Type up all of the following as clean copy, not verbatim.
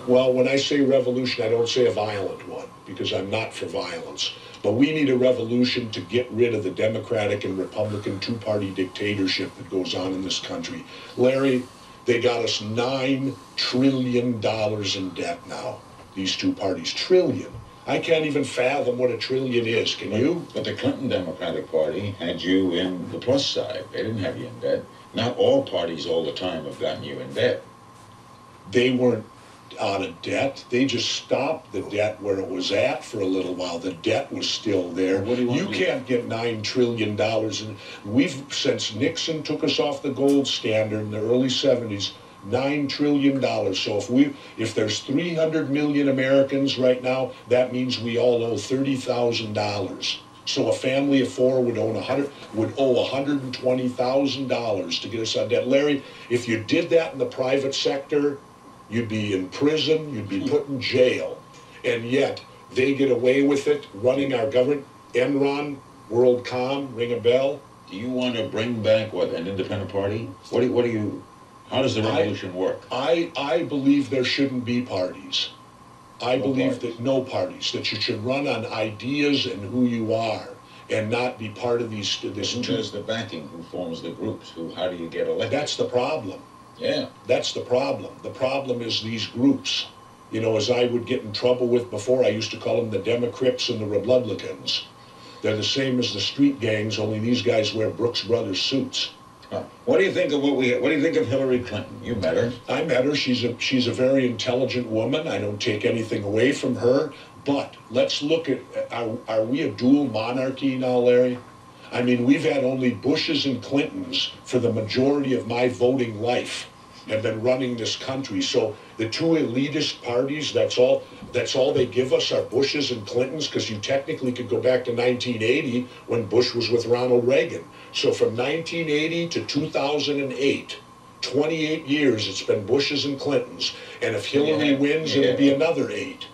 Well, when I say revolution, I don't say a violent one, because I'm not for violence. But we need a revolution to get rid of the Democratic and Republican two-party dictatorship that goes on in this country. Larry, they got us $9 trillion in debt now, these two parties. Trillion. I can't even fathom what a trillion is. Can you? But the Clinton Democratic Party had you in the plus side. They didn't have you in debt. Not all parties all the time have gotten you in debt. They weren't out of debt. They just stopped the debt where it was at for a little while. The debt was still there. You can't get $9 trillion. And we've, since Nixon took us off the gold standard in the early 70s, $9 trillion. So if there's 300 million Americans right now, that means we all owe $30,000. So a family of four would owe $120,000 to get us out of debt. Larry, if you did that in the private sector, you'd be in prison, you'd be put in jail. And yet, they get away with it, running our government. Enron, WorldCom, ring a bell. Do you want to bring back, what, an independent party? How does the revolution work? I believe there shouldn't be parties. I believe that no parties, that you should run on ideas and who you are, and not be part of these. Who does the backing? Who forms the groups? How do you get elected? That's the problem. Yeah. That's the problem. The problem is these groups. You know, as I would get in trouble with before, I used to call them the Democrats and the Republicans. They're the same as the street gangs, only these guys wear Brooks Brothers suits. What do you think of what do you think of Hillary Clinton? You met her. I met her. She's a very intelligent woman. I don't take anything away from her. But let's look at, are we a dual monarchy now, Larry? I mean, we've had only Bushes and Clintons for the majority of my voting life, have been running this country. So the two elitist parties, that's all they give us are Bushes and Clintons, because you technically could go back to 1980 when Bush was with Ronald Reagan. So from 1980 to 2008, 28 years, it's been Bushes and Clintons. And if Hillary wins, it'll be another 8.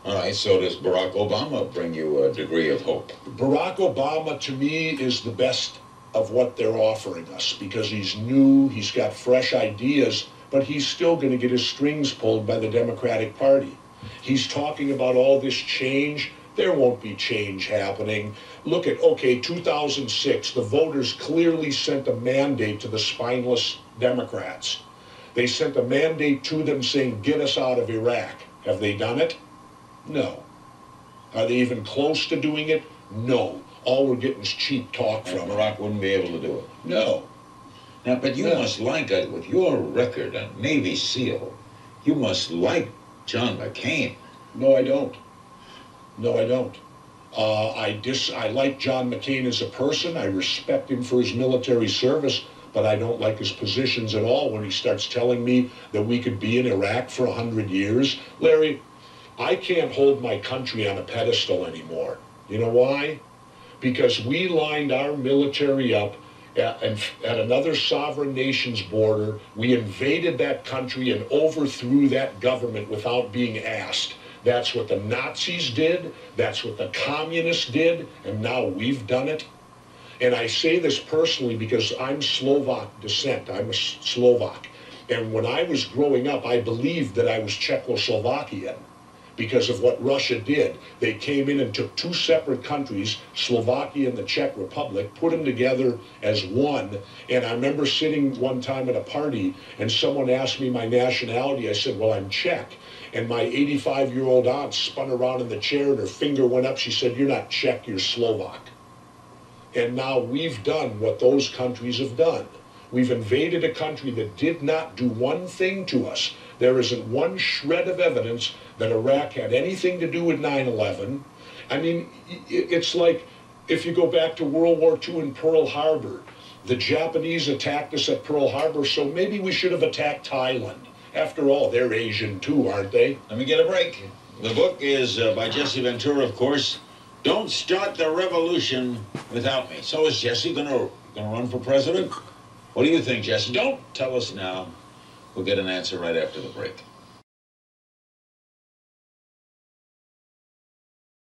All right, so does Barack Obama bring you a degree of hope? Barack Obama, to me, is the best of what they're offering us, because he's new, he's got fresh ideas, but he's still going to get his strings pulled by the Democratic Party. He's talking about all this change. There won't be change happening. Look at, 2006, the voters clearly sent a mandate to the spineless Democrats. They sent a mandate to them saying, get us out of Iraq. Have they done it? No. Are they even close to doing it? No. All we're getting is cheap talk from them. Barack wouldn't be able to do it. No. Now, but you must like, with your record, a Navy SEAL, you must like John McCain. No, I don't. No, I don't. I like John McCain as a person. I respect him for his military service, but I don't like his positions at all when he starts telling me that we could be in Iraq for 100 years. Larry, I can't hold my country on a pedestal anymore. You know why? Because we lined our military up at another sovereign nation's border. We invaded that country and overthrew that government without being asked. That's what the Nazis did. That's what the communists did. And now we've done it. And I say this personally because I'm Slovak descent. I'm a Slovak. And when I was growing up, I believed that I was Czechoslovakian because of what Russia did. They came in and took two separate countries, Slovakia and the Czech Republic, put them together as one. And I remember sitting one time at a party and someone asked me my nationality. I said, well, I'm Czech. And my 85-year-old aunt spun around in the chair and her finger went up. She said, you're not Czech, you're Slovak. And now we've done what those countries have done. We've invaded a country that did not do one thing to us. There isn't one shred of evidence that Iraq had anything to do with 9/11. I mean, it's like if you go back to World War II in Pearl Harbor, the Japanese attacked us at Pearl Harbor, so maybe we should have attacked Thailand. After all, they're Asian too, aren't they? Let me get a break. The book is by Jesse Ventura, of course. Don't start the revolution without me. So is Jesse gonna run for president? What do you think, Jesse? Don't tell us now. We'll get an answer right after the break.